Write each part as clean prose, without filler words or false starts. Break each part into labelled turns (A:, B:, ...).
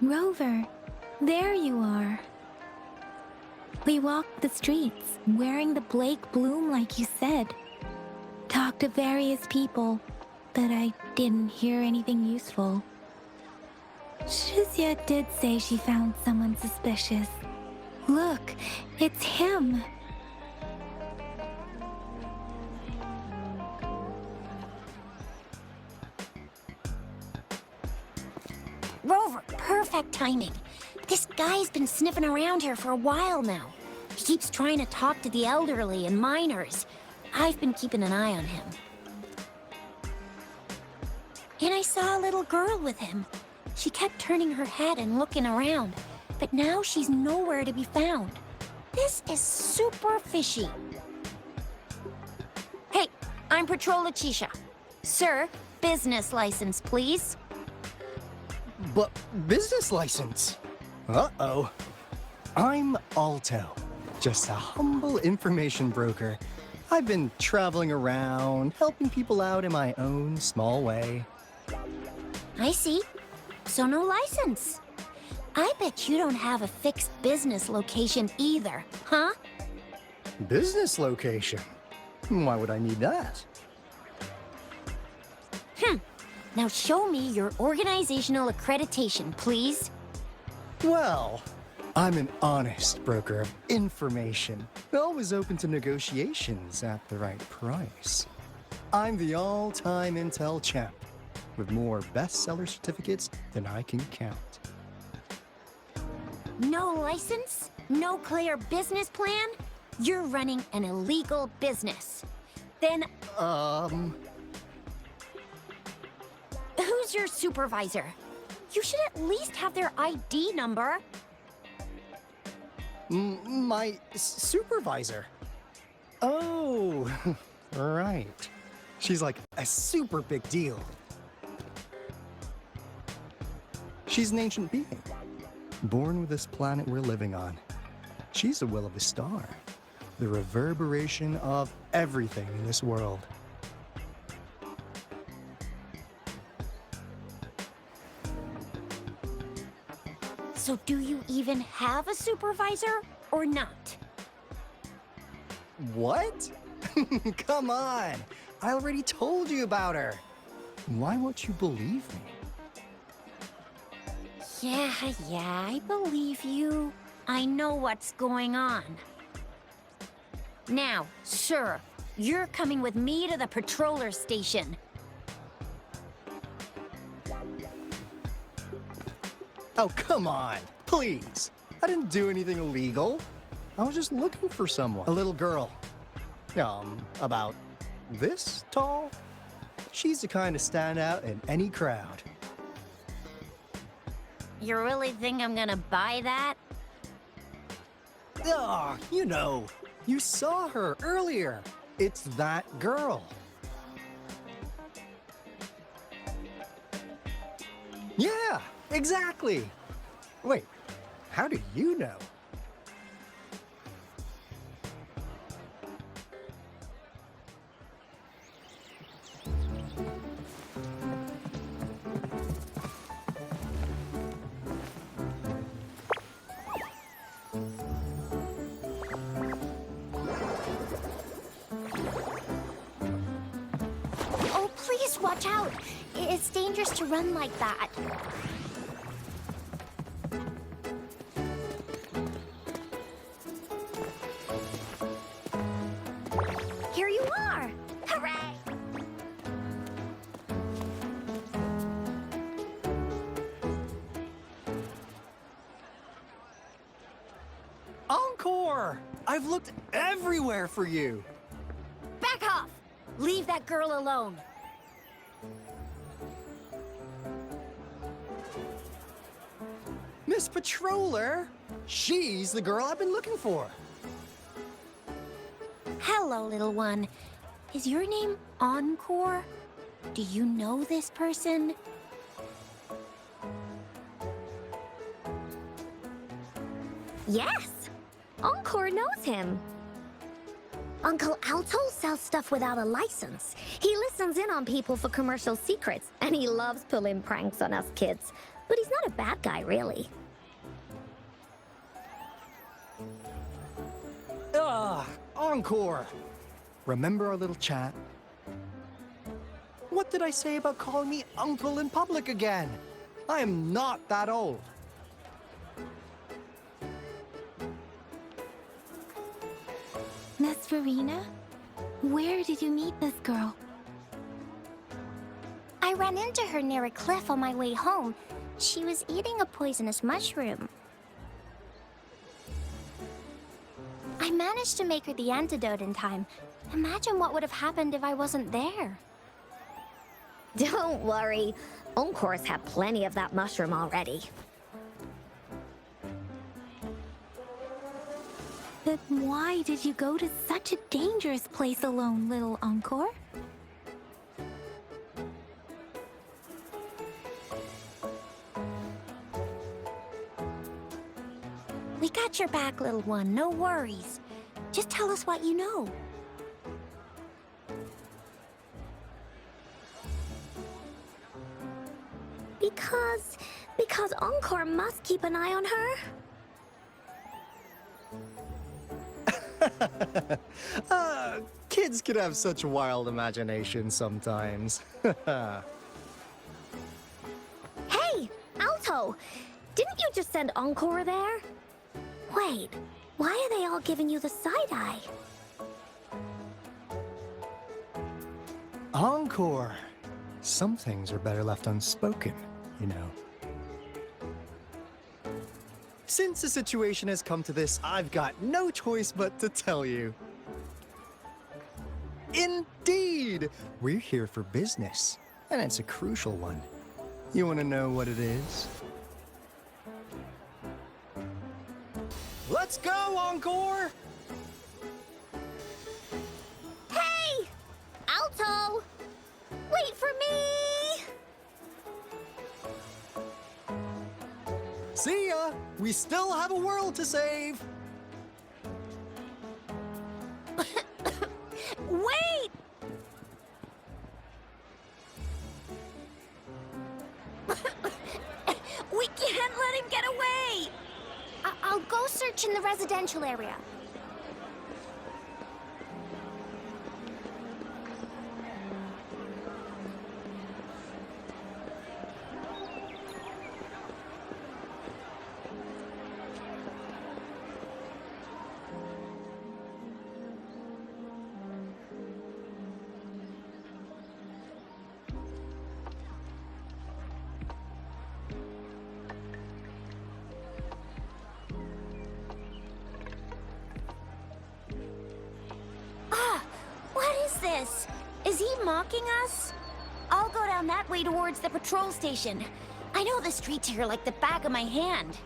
A: Rover, there you are. We walked the streets, wearing the Blake bloom like you said. Talked to various people, but I didn't hear anything useful. Shizia did say she found someone suspicious. Look, it's him.
B: Rover, perfect timing. This guy's been sniffing around here for a while now. He keeps trying to talk to the elderly and minors. I've been keeping an eye on him. And I saw a little girl with him. She kept turning her head and looking around, but now she's nowhere to be found. This is super fishy. Hey, I'm Patrol Letitia. Sir, business license, please.
C: But business license? Uh-oh. I'm Alto, just a humble information broker. I've been traveling around, helping people out in my own small way.
B: I see. So no license. I bet you don't have a fixed business location either, huh?
C: Business location? Why would I need that?
B: Now show me your organizational accreditation, please.
C: Well, I'm an honest broker of information, always open to negotiations at the right price. I'm the all-time Intel champ, with more bestseller certificates than I can count.
B: No license? No clear business plan? You're running an illegal business. Then who's your supervisor? You should at least have their ID number.
C: My supervisor? Oh, right. She's like a super big deal. She's an ancient being, born with this planet we're living on. She's the will of a star, the reverberation of everything in this world.
B: So do you even have a supervisor or not?
C: What? Come on! I already told you about her. Why won't you believe me?
B: Yeah, I believe you. I know what's going on. Now, sir, you're coming with me to the patroller station.
C: Oh, come on, please. I didn't do anything illegal. I was just looking for someone. A little girl. About this tall. She's the kind to stand out in any crowd.
B: You really think I'm gonna buy that?
C: Ah, you saw her earlier. It's that girl. Yeah, exactly. Wait, how do you know?
B: Oh, please watch out. It's dangerous to run like that. Here you are! Hooray!
C: Encore! I've looked everywhere for you.
B: Back off! Leave that girl alone.
C: Miss Patroller! She's the girl I've been looking for.
B: Hello, little one. Is your name Encore? Do you know this person?
D: Yes, Encore knows him. Uncle Alto sells stuff without a license. He listens in on people for commercial secrets, and he loves pulling pranks on us kids. but he's not a bad guy, really.
C: Ugh, encore! Remember our little chat? What did I say about calling me uncle in public again? I am not that old.
A: Miss Verena? Where did you meet this girl?
B: I ran into her near a cliff on my way home. She was eating a poisonous mushroom. I managed to make her the antidote in time. Imagine what would have happened if I wasn't there.
D: Don't worry. Encore's had plenty of that mushroom already.
A: But why did you go to such a dangerous place alone, little Encore?
B: We got your back, little one. No worries. Just tell us what you know.
D: Because Encore must keep an eye on her?
C: Kids can have such wild imagination sometimes.
D: Hey, Alto! Didn't you just send Encore there? Wait, why are they all giving you the side-eye?
C: Encore! Some things are better left unspoken, you know. Since the situation has come to this, I've got no choice but to tell you. Indeed! We're here for business, and it's a crucial one. You want to know what it is? Let's go, Encore!
D: Hey! Alto! Wait for me!
C: See ya! We still have a world to save!
B: Wait! We can't let him get away! I'll go search in the residential area. This? Is he mocking us? I'll go down that way towards the patrol station. I know the streets here like the back of my hand.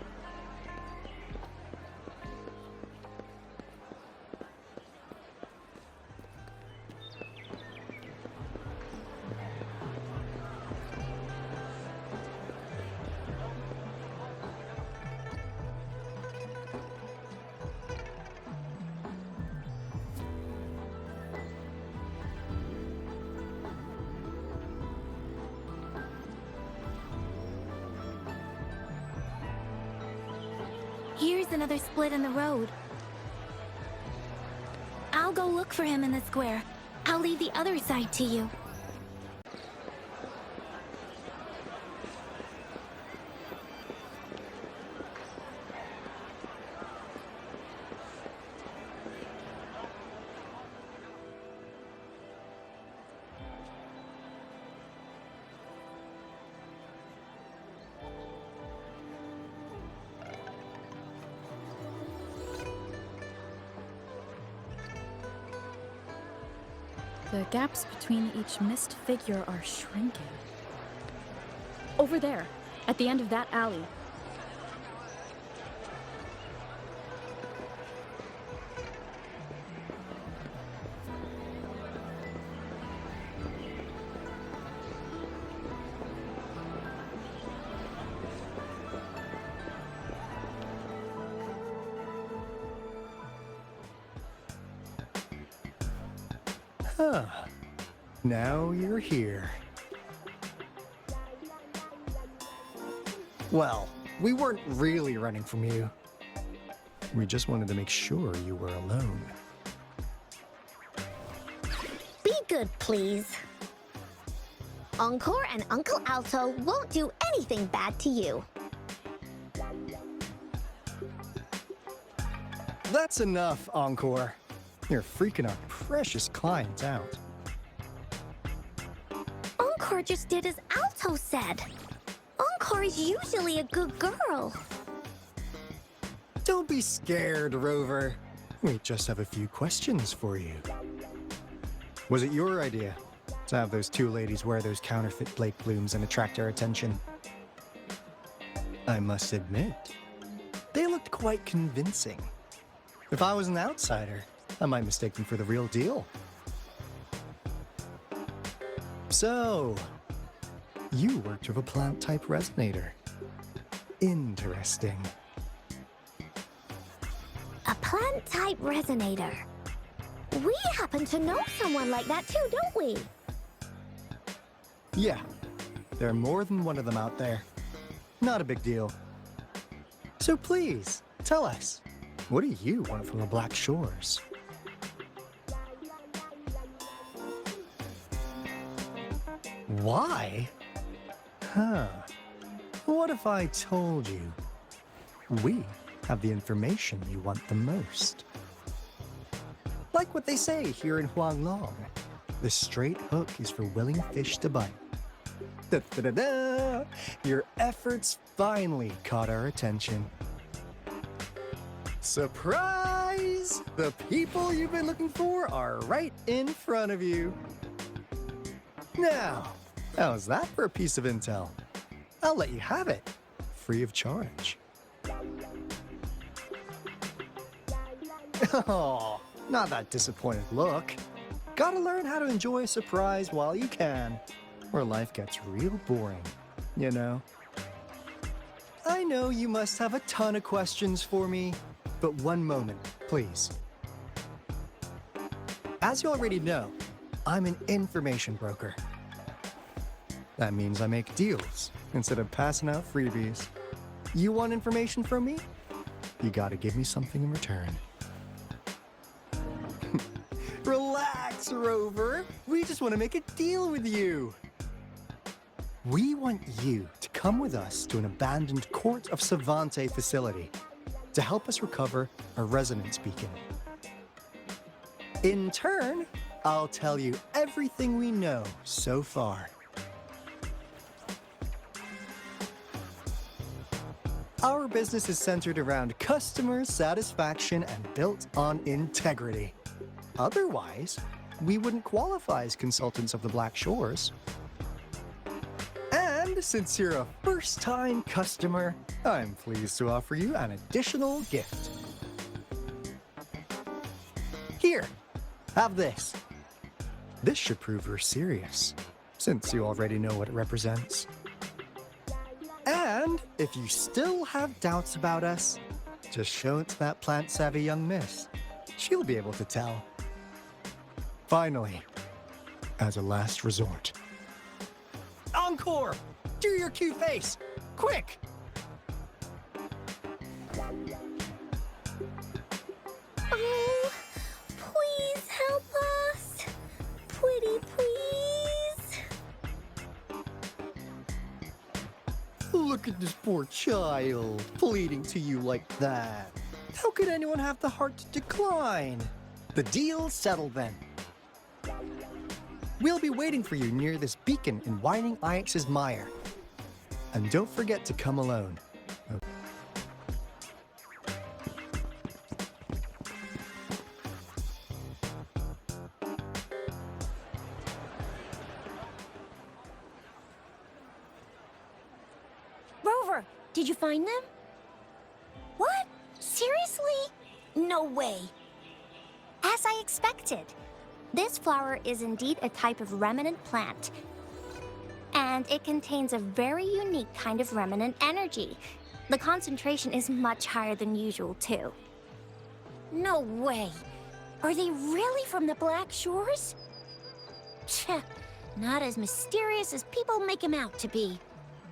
A: Here's another split in the road. I'll go look for him in the square. I'll leave the other side to you.
E: The gaps between each mist figure are shrinking. Over there, at the end of that alley.
C: Huh. Now you're here. Well, we weren't really running from you. We just wanted to make sure you were alone.
D: Be good, please. Encore and Uncle Alto won't do anything bad to you.
C: That's enough, Encore. You're freaking our precious client out.
D: Encore just did as Alto said. Encore is usually a good girl.
C: Don't be scared, Rover. We just have a few questions for you. Was it your idea to have those two ladies wear those counterfeit Blake blooms and attract our attention? I must admit, they looked quite convincing. If I was an outsider, I might mistake them for the real deal. So, you worked with a plant-type resonator. Interesting.
D: A plant-type resonator. We happen to know someone like that too, don't we?
C: Yeah, there are more than one of them out there. Not a big deal. So please, tell us, what do you want from the Black Shores? Why? Huh. What if I told you we have the information you want the most? Like what they say here in Huanglong, the straight hook is for willing fish to bite. Da-da-da-da! Your efforts finally caught our attention. Surprise! The people you've been looking for are right in front of you. Now, how's that for a piece of intel? I'll let you have it, free of charge. Oh, not that disappointed look. Gotta learn how to enjoy a surprise while you can, or life gets real boring, you know? I know you must have a ton of questions for me, but one moment, please. As you already know, I'm an information broker. That means I make deals instead of passing out freebies. You want information from me? You gotta give me something in return. Relax, Rover. We just want to make a deal with you. We want you to come with us to an abandoned Court of Savants facility to help us recover a resonance beacon. In turn, I'll tell you everything we know so far. Our business is centered around customer satisfaction and built on integrity. Otherwise, we wouldn't qualify as consultants of the Black Shores. And since you're a first-time customer, I'm pleased to offer you an additional gift. Here, have this. This should prove you're serious, since you already know what it represents. And if you still have doubts about us, just show it to that plant-savvy young miss. She'll be able to tell. Finally, as a last resort. Encore! Do your cute face! Quick!
D: Oh, please help us. Pretty please.
C: Look at this poor child, pleading to you like that. How could anyone have the heart to decline? The deal's settled then. We'll be waiting for you near this beacon in Whining Ix's mire. And don't forget to come alone.
B: Rover, did you find them? What? Seriously? No way.
D: As I expected. This flower is indeed a type of remnant plant. And it contains a very unique kind of remnant energy. The concentration is much higher than usual, too.
B: No way. Are they really from the Black Shores? Tch, not as mysterious as people make them out to be.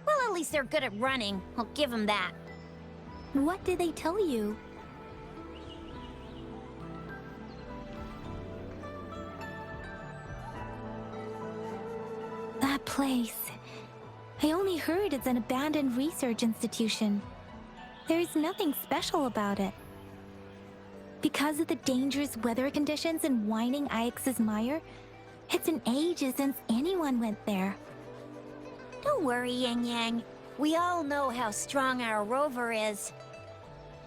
B: Well, Well, at least they're good at running. I'll give them that.
A: What did they tell you? That place. I only heard it's an abandoned research institution. There's nothing special about it. Because of the dangerous weather conditions in Whining Ix's Mire, it's been ages since anyone went there.
B: Don't worry, Yang Yang. We all know how strong our rover is.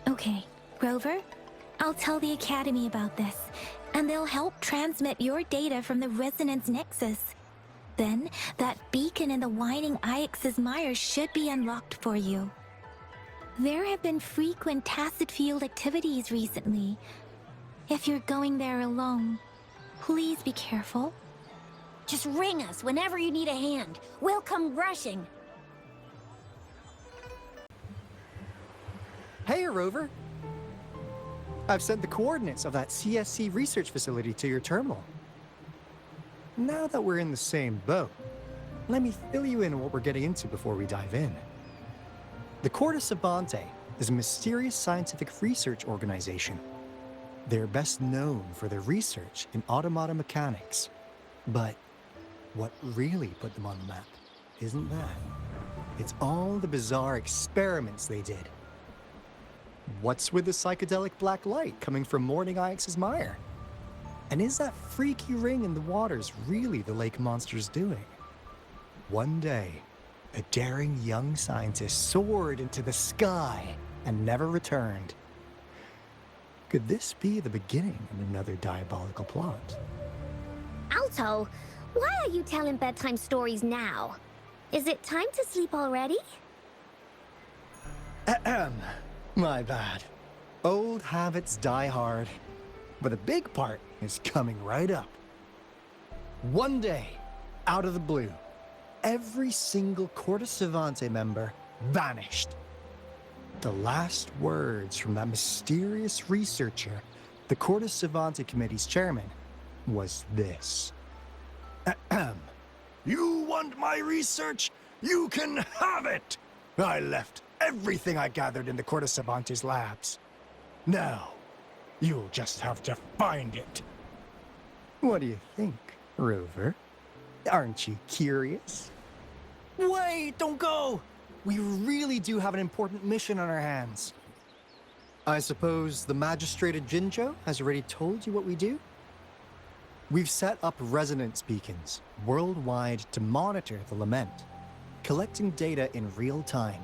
A: Okay, Rover, I'll tell the Academy about this, and they'll help transmit your data from the Resonance Nexus. Then, that beacon in the Whining Ix's Mire should be unlocked for you. There have been frequent tacit field activities recently. If you're going there alone, please be careful.
B: Just ring us whenever you need a hand. We'll come rushing.
C: Hey, Rover. I've sent the coordinates of that CSC research facility to your terminal. Now that we're in the same boat, let me fill you in on what we're getting into before we dive in. The Corte Savante is a mysterious scientific research organization. They're best known for their research in automata mechanics. But what really put them on the map isn't that. It's all the bizarre experiments they did. What's with the psychedelic black light coming from Morning Ix's Mire? And is that freaky ring in the waters really the lake monster's doing? One day, a daring young scientist soared into the sky and never returned. Could this be the beginning of another diabolical plot?
D: Alto, why are you telling bedtime stories now? Is it time to sleep already?
C: Ahem. My bad. Old habits die hard. But the big part is coming right up. One day, out of the blue, every single Corte Savante member vanished. The last words from that mysterious researcher, the Corte Savante Committee's chairman, was this. Ahem. You want my research? You can have it! I left everything I gathered in the Corte Savante's labs. Now, you'll just have to find it. What do you think, Rover? Aren't you curious? Wait, don't go! We really do have an important mission on our hands. I suppose the Magistrate of Jinzhou has already told you what we do? We've set up resonance beacons worldwide to monitor the lament, collecting data in real time.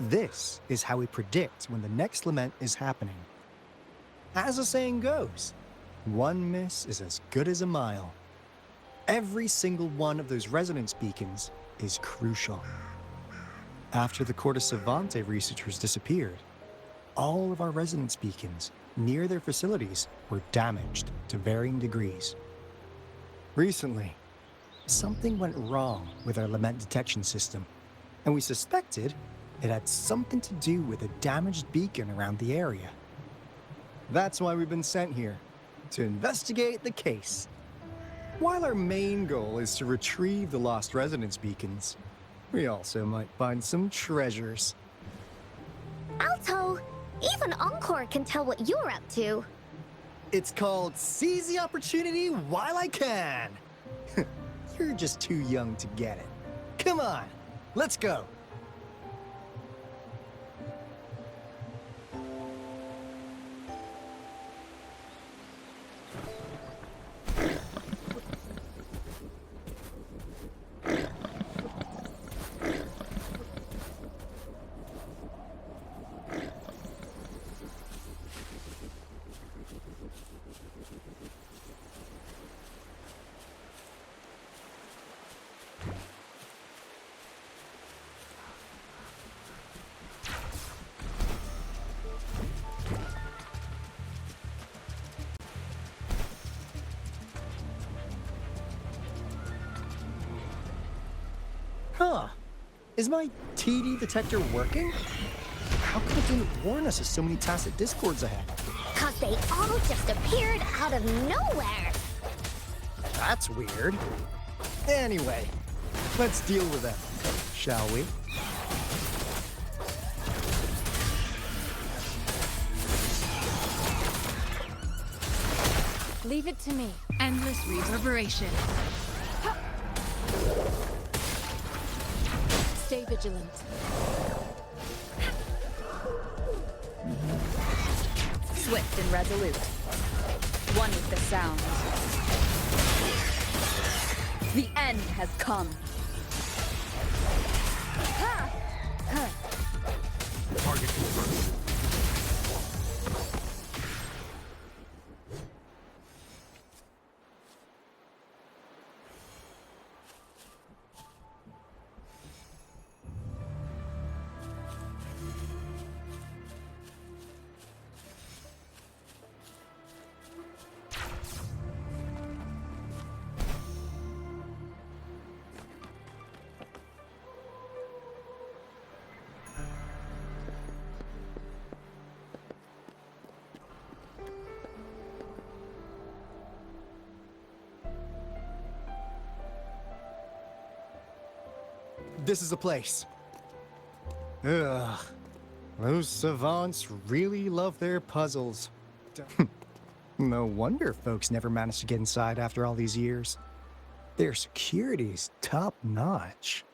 C: This is how we predict when the next lament is happening. As the saying goes, one miss is as good as a mile. Every single one of those resonance beacons is crucial. After the Corte Savante researchers disappeared, all of our resonance beacons near their facilities were damaged to varying degrees. Recently, something went wrong with our lament detection system, and we suspected it had something to do with a damaged beacon around the area. That's why we've been sent here, to investigate the case. While our main goal is to retrieve the lost resonance beacons, we also might find some treasures.
D: Alto, even Encore can tell what you're up to.
C: It's called Seize the Opportunity While I Can. You're just too young to get it. Come on, let's go. Huh. Is my TD detector working? How come it didn't warn us of so many tacit discords ahead?
D: 'Cause they all just appeared out of nowhere.
C: That's weird. Anyway, let's deal with them, shall we?
E: Leave it to me.
F: Endless reverberation.
E: Stay vigilant.
G: Swift and resolute. One with the sound. The end has come.
H: Target confirmed.
C: This is the place. Ugh. Those savants really love their puzzles. No wonder folks never managed to get inside after all these years. Their security's top-notch.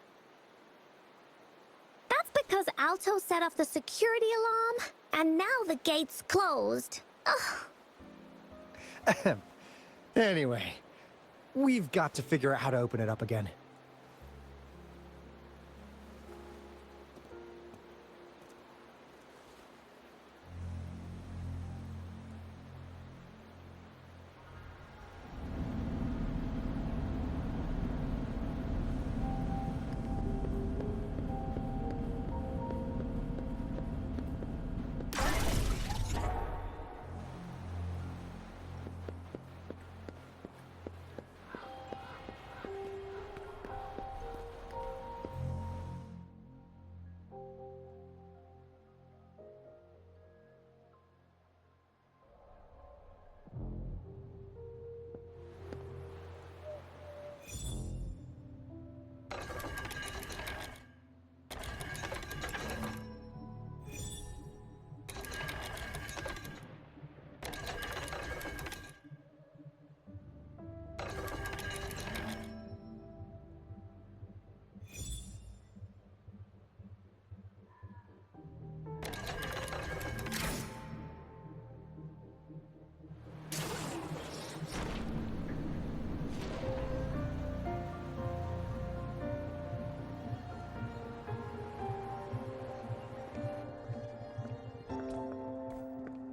D: That's because Alto set off the security alarm, and now the gate's closed. Ugh.
C: Anyway, we've got to figure out how to open it up again.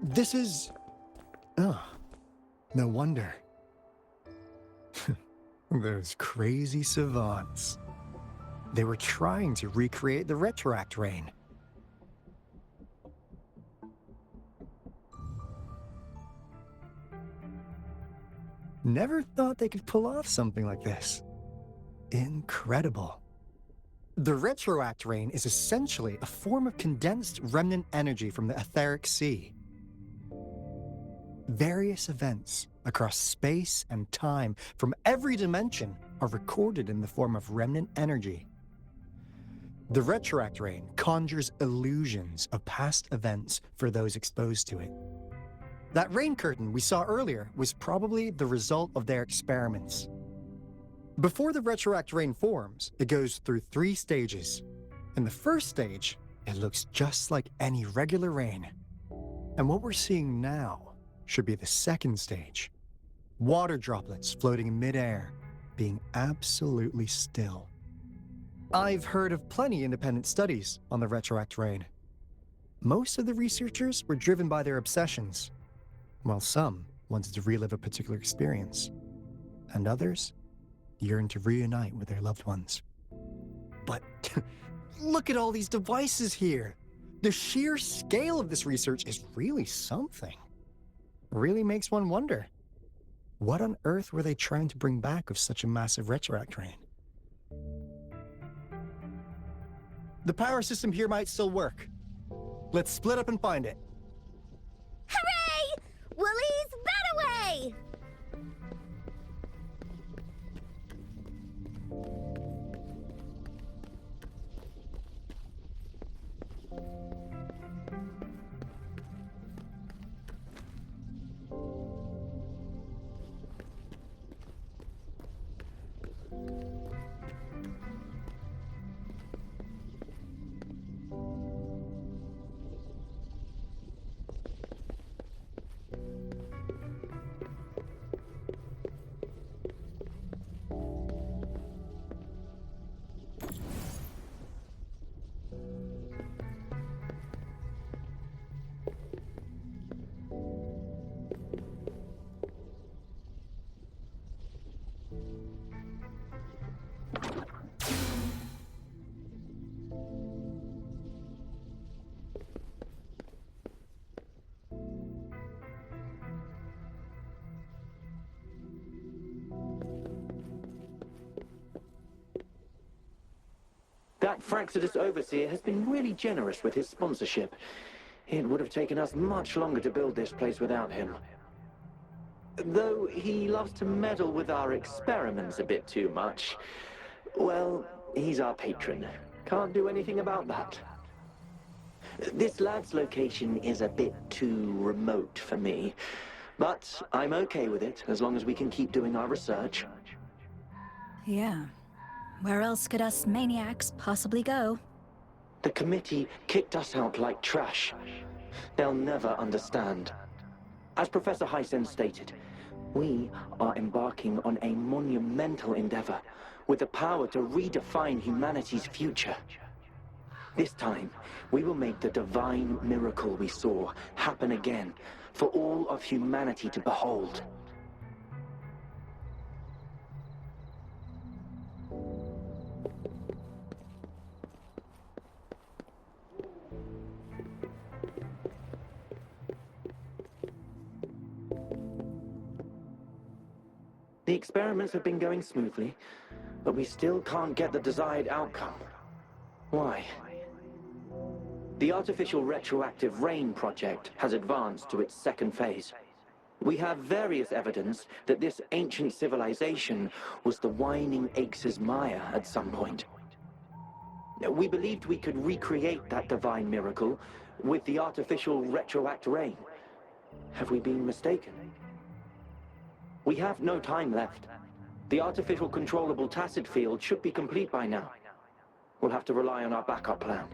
C: This is... Oh, no wonder. Those crazy savants. They were trying to recreate the retroact rain. Never thought they could pull off something like this. Incredible. The retroact rain is essentially a form of condensed remnant energy from the etheric sea. Various events across space and time from every dimension are recorded in the form of remnant energy. The retroact rain conjures illusions of past events for those exposed to it. That rain curtain we saw earlier was probably the result of their experiments. Before the retroact rain forms, it goes through 3 stages. In the first stage, it looks just like any regular rain. And what we're seeing now should be the second stage. Water droplets floating in midair, being absolutely still. I've heard of plenty independent studies on the retroact rain. Most of the researchers were driven by their obsessions, while some wanted to relive a particular experience, and others yearned to reunite with their loved ones. But look at all these devices here. The sheer scale of this research is really something. Really makes one wonder, what on earth were they trying to bring back with such a massive retroact rain? The power system here might still work. Let's split up and find it.
D: Hooray! Willie's that away!
I: That Fraxidus Overseer has been really generous with his sponsorship. It would have taken us much longer to build this place without him. Though he loves to meddle with our experiments a bit too much. Well, he's our patron. Can't do anything about that. This lab's location is a bit too remote for me. But I'm okay with it, as long as we can keep doing our research.
J: Yeah. Where else could us maniacs possibly go?
I: The committee kicked us out like trash. They'll never understand. As Professor Hysen stated, we are embarking on a monumental endeavor with the power to redefine humanity's future. This time, we will make the divine miracle we saw happen again for all of humanity to behold. The experiments have been going smoothly, but we still can't get the desired outcome. Why? The artificial retroactive rain project has advanced to its second phase. We have various evidence that this ancient civilization was the Whining Aches' Maya at some point. We believed we could recreate that divine miracle with the artificial retroact rain. Have we been mistaken? We have no time left. The artificial controllable tacit field should be complete by now. We'll have to rely on our backup plan.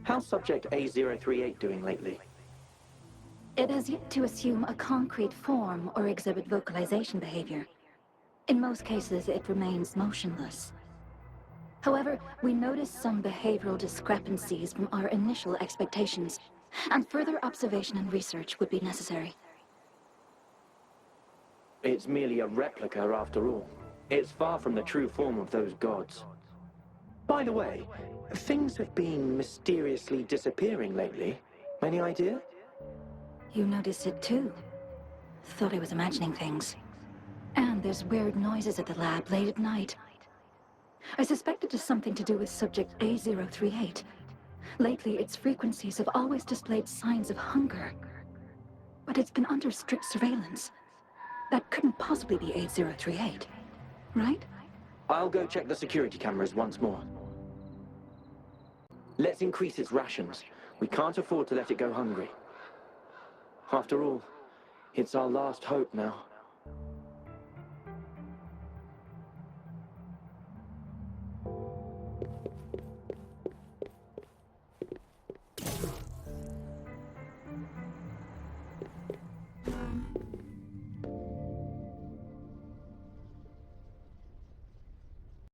I: How's Subject A038 doing lately?
E: It has yet to assume a concrete form or exhibit vocalization behavior. In most cases, it remains motionless. However, we noticed some behavioral discrepancies from our initial expectations, and further observation and research would be necessary.
I: It's merely a replica after all. It's far from the true form of those gods. By the way, things have been mysteriously disappearing lately. Any idea?
E: You noticed it too. Thought I was imagining things. And there's weird noises at the lab late at night. I suspect it is something to do with Subject A038. Lately, its frequencies have always displayed signs of hunger. But it's been under strict surveillance. That couldn't possibly be A038, right?
I: I'll go check the security cameras once more. Let's increase its rations. We can't afford to let it go hungry. After all, it's our last hope now.